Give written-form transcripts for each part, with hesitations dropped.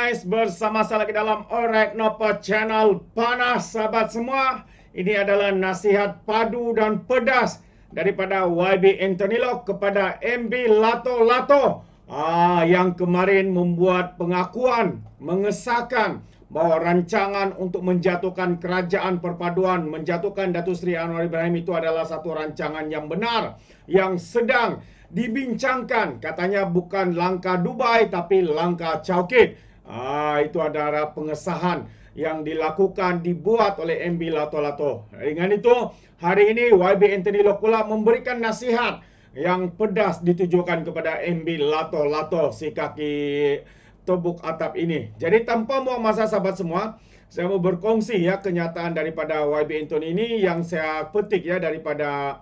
guys, bersama saya lagi dalam Alright Nopa Channel Panas sahabat semua. Ini adalah nasihat padu dan pedas daripada YB Anthony Lok kepada MB Lato-Lato yang kemarin membuat pengakuan mengesahkan bahawa rancangan untuk menjatuhkan kerajaan perpaduan, menjatuhkan Datuk Seri Anwar Ibrahim itu adalah satu rancangan yang benar, yang sedang dibincangkan. Katanya bukan langkah Dubai tapi langkah Chowkit. Itu adalah pengesahan yang dilakukan, dibuat oleh MB Lato-Lato. Dengan itu, hari ini YB Anthony Lok pula memberikan nasihat yang pedas ditujukan kepada MB Lato-Lato, si kaki tebuk atap ini. Jadi tanpa buang masa sahabat semua, saya mau berkongsi ya kenyataan daripada YB Anthony ini yang saya petik ya daripada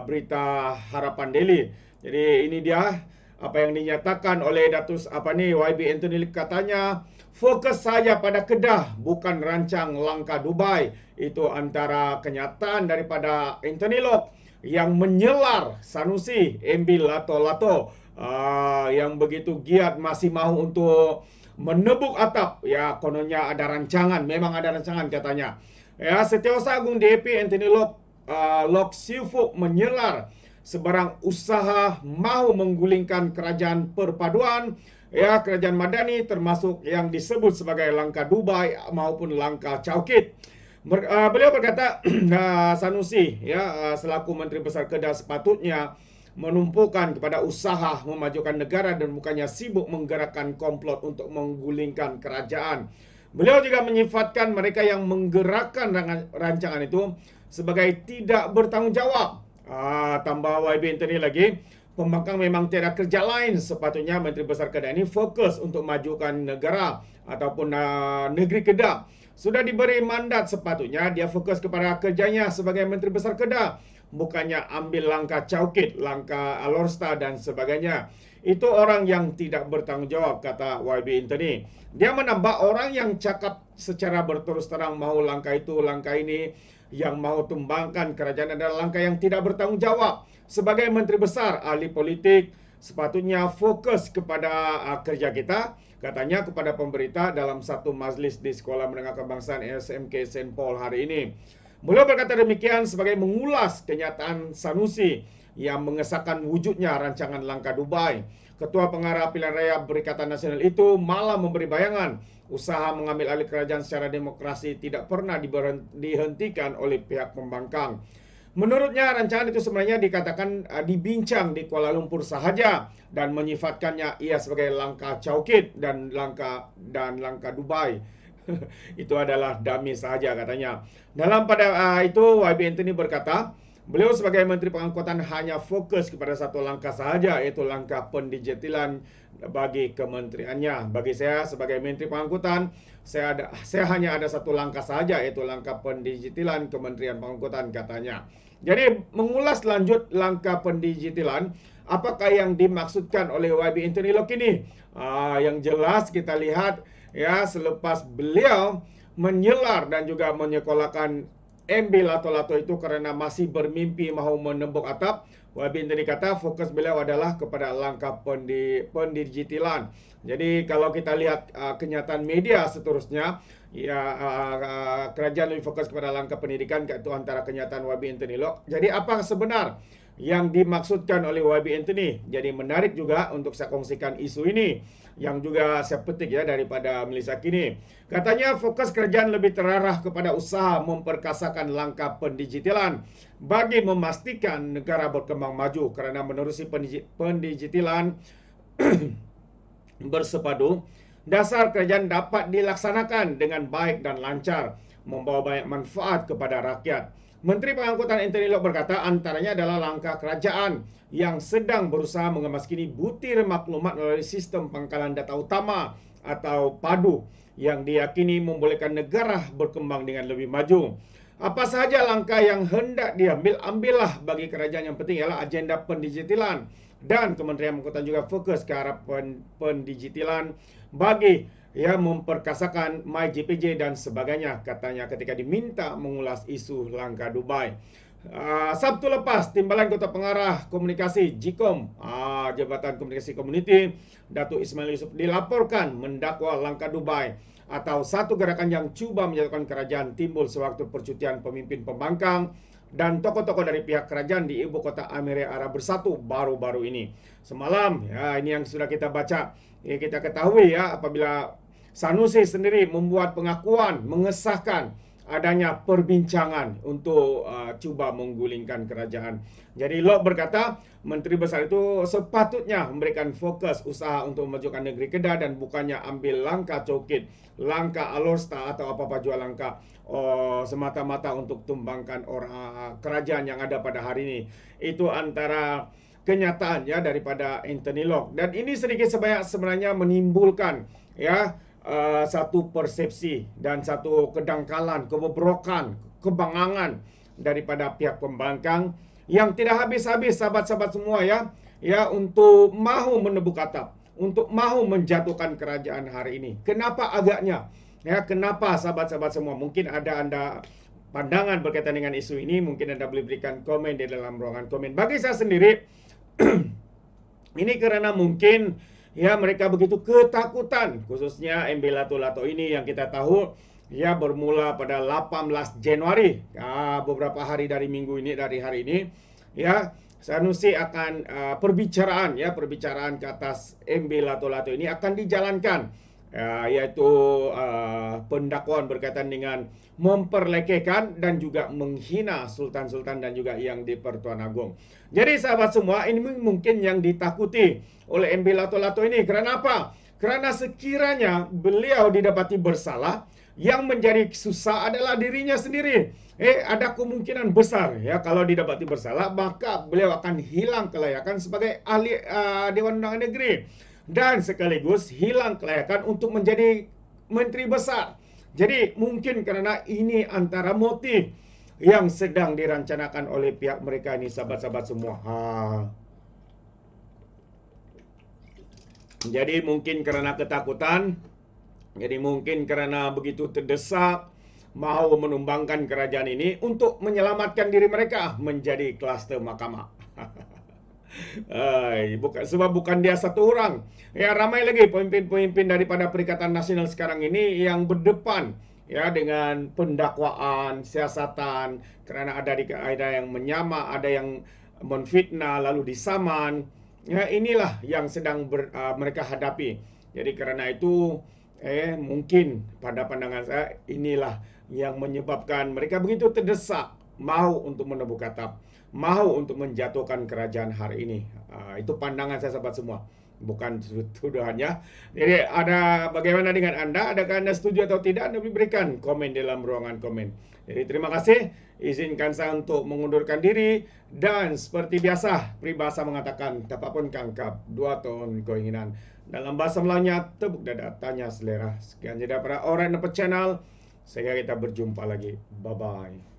berita Harapan Daily. Jadi ini dia apa yang dinyatakan oleh YB Anthony, katanya fokus saja pada Kedah, bukan rancang langkah Dubai. Itu antara kenyataan daripada Anthony Lok yang menyelar Sanusi MB Lato-Lato yang begitu giat masih mahu untuk menebuk atap. Ya, kononnya ada rancangan, memang ada rancangan katanya. Ya, Setiausaha Agung DAP Anthony Lok sibuk menyelar sebarang usaha mahu menggulingkan kerajaan perpaduan, ya, kerajaan madani, termasuk yang disebut sebagai langkah Dubai maupun langkah Chowkit. Beliau berkata Sanusi ya selaku Menteri Besar Kedah sepatutnya menumpukan kepada usaha memajukan negara dan bukannya sibuk menggerakkan komplot untuk menggulingkan kerajaan. Beliau juga menyifatkan mereka yang menggerakkan rancangan itu sebagai tidak bertanggungjawab. Tambah YB Anthony lagi, pembangkang memang tiada kerja lain. Sepatutnya Menteri Besar Kedah ini fokus untuk majukan negara ataupun negeri Kedah. Sudah diberi mandat, sepatutnya dia fokus kepada kerjanya sebagai Menteri Besar Kedah, bukannya ambil langkah Chowkit, langkah Alorsta dan sebagainya. Itu orang yang tidak bertanggungjawab, kata YB Anthony. Dia menambah orang yang cakap secara berterus terang mahu langkah itu, langkah ini, yang mahu tumbangkan kerajaan adalah langkah yang tidak bertanggung jawab. Sebagai Menteri Besar, ahli politik, sepatutnya fokus kepada kerja kita, katanya kepada pemberita dalam satu majlis di Sekolah Menengah Kebangsaan SMK St. Paul hari ini. Beliau berkata demikian sebagai mengulas kenyataan Sanusi yang mengesahkan wujudnya rancangan langkah Dubai. Ketua Pengarah Pilihan Raya Perikatan Nasional itu malah memberi bayangan usaha mengambil alih kerajaan secara demokrasi tidak pernah dihentikan oleh pihak pembangkang. Menurutnya rancangan itu sebenarnya dikatakan dibincang di Kuala Lumpur sahaja dan menyifatkannya ia sebagai langkah Chowkit dan langkah Dubai. Itu adalah dummy sahaja katanya. Dalam pada itu YB Anthony berkata, beliau sebagai Menteri Pengangkutan hanya fokus kepada satu langkah sahaja, yaitu langkah pendigitalian bagi kementeriannya. Bagi saya sebagai Menteri Pengangkutan, saya hanya ada satu langkah sahaja, yaitu langkah pendigitalian Kementerian Pengangkutan, katanya. Jadi mengulas lanjut langkah pendigitalian, apakah yang dimaksudkan oleh YB Anthony Lok ini? Yang jelas kita lihat ya, selepas beliau menyelar dan juga menyekolahkan MB Lato-Lato itu karena masih bermimpi mahu menembok atap, YB Anthony kata fokus beliau adalah kepada langkah pendigitalian. Jadi kalau kita lihat kenyataan media seterusnya, ya kerajaan lebih fokus kepada langkah pendidikan, itu antara kenyataan YB Anthony Lok. Jadi apa sebenar yang dimaksudkan oleh YB Anthony? Jadi menarik juga untuk saya kongsikan isu ini yang juga saya petik ya daripada Melissa kini. Katanya fokus kerajaan lebih terarah kepada usaha memperkasakan langkah pendigitalian bagi memastikan negara berkembang maju, kerana menerusi pendigitalian bersepadu, dasar kerajaan dapat dilaksanakan dengan baik dan lancar, membawa banyak manfaat kepada rakyat. Menteri Pengangkutan Anthony Lok berkata antaranya adalah langkah kerajaan yang sedang berusaha mengemaskini butir maklumat melalui sistem pangkalan data utama atau PADU yang diyakini membolehkan negara berkembang dengan lebih maju. Apa sahaja langkah yang hendak diambil, ambillah. Bagi kerajaan yang penting ialah agenda pendigitalian, dan Kementerian Pengangkutan juga fokus ke arah pendigitalian bagi memperkasakan MyJPJ dan sebagainya, katanya ketika diminta mengulas isu langkah Dubai. Sabtu lepas, Timbalan Kota Pengarah Komunikasi JIKOM, Jabatan Komunikasi Komuniti, Datuk Ismail Yusof dilaporkan mendakwa langkah Dubai atau satu gerakan yang cuba menjatuhkan kerajaan timbul sewaktu percutian pemimpin pembangkang dan tokoh-tokoh dari pihak kerajaan di ibu kota Emirat Arab Bersatu baru-baru ini. Semalam, ya ini yang sudah kita baca, ya, kita ketahui ya apabila Sanusi sendiri membuat pengakuan, mengesahkan adanya perbincangan untuk cuba menggulingkan kerajaan. Jadi Lok berkata, Menteri Besar itu sepatutnya memberikan fokus usaha untuk memajukan negeri Kedah dan bukannya ambil langkah cokit, langkah alorsta atau apa-apa jual langkah semata-mata untuk tumbangkan orang kerajaan yang ada pada hari ini. Itu antara kenyataan ya daripada Anthony Lok. Dan ini sedikit sebanyak sebenarnya menimbulkan ya satu persepsi dan satu kedangkalan, kebobrokan, kebangangan daripada pihak pembangkang yang tidak habis-habis sahabat-sahabat semua ya untuk mahu menebuk atap, untuk mahu menjatuhkan kerajaan hari ini. Kenapa agaknya? Ya, kenapa sahabat-sahabat semua? Mungkin ada Anda pandangan berkaitan dengan isu ini, mungkin Anda boleh berikan komen di dalam ruangan komen. Bagi saya sendiri ini karena mungkin ya mereka begitu ketakutan, khususnya MB Lato-Lato ini yang kita tahu ya bermula pada 18 Januari, beberapa hari dari minggu ini, dari hari ini ya Sanusi akan perbicaraan ke atas MB Lato-Lato ini akan dijalankan, yaitu pendakwaan berkaitan dengan memperlekehkan dan juga menghina sultan-sultan dan juga yang di Pertuan Agong. Jadi sahabat semua, ini mungkin yang ditakuti oleh MB Lato-Lato ini. Kerana apa? Kerana sekiranya beliau didapati bersalah, yang menjadi susah adalah dirinya sendiri. Ada kemungkinan besar ya kalau didapati bersalah, maka beliau akan hilang kelayakan sebagai ahli Dewan Undangan Negeri dan sekaligus hilang kelayakan untuk menjadi menteri besar. Jadi mungkin kerana ini antara motif yang sedang dirancanakan oleh pihak mereka ini, sahabat-sahabat semua. Jadi mungkin kerana ketakutan, jadi mungkin kerana begitu terdesak, mahu menumbangkan kerajaan ini untuk menyelamatkan diri mereka menjadi kluster mahkamah. Sebab bukan dia satu orang. Ya, ramai lagi pemimpin-pemimpin daripada Perikatan Nasional sekarang ini yang berdepan ya dengan pendakwaan, siasatan, kerana ada yang menyama, ada yang menfitnah lalu disaman. Ya, inilah yang sedang mereka hadapi. Jadi kerana itu mungkin pada pandangan saya inilah yang menyebabkan mereka begitu terdesak mahu untuk menebuk atap, mahu untuk menjatuhkan kerajaan hari ini. Itu pandangan saya sahabat semua, bukan tuduhannya. Jadi ada bagaimana dengan Anda? Adakah Anda setuju atau tidak? Anda boleh berikan komen dalam ruangan komen. Jadi terima kasih. Izinkan saya untuk mengundurkan diri. Dan seperti biasa, peribahasa mengatakan tapak pun kangkap, dua ton keinginan. Dalam bahasa Melayunya, tepuk dada, tanya selera. Sekian jadi para orang Nampak Channel. Sehingga kita berjumpa lagi. Bye-bye.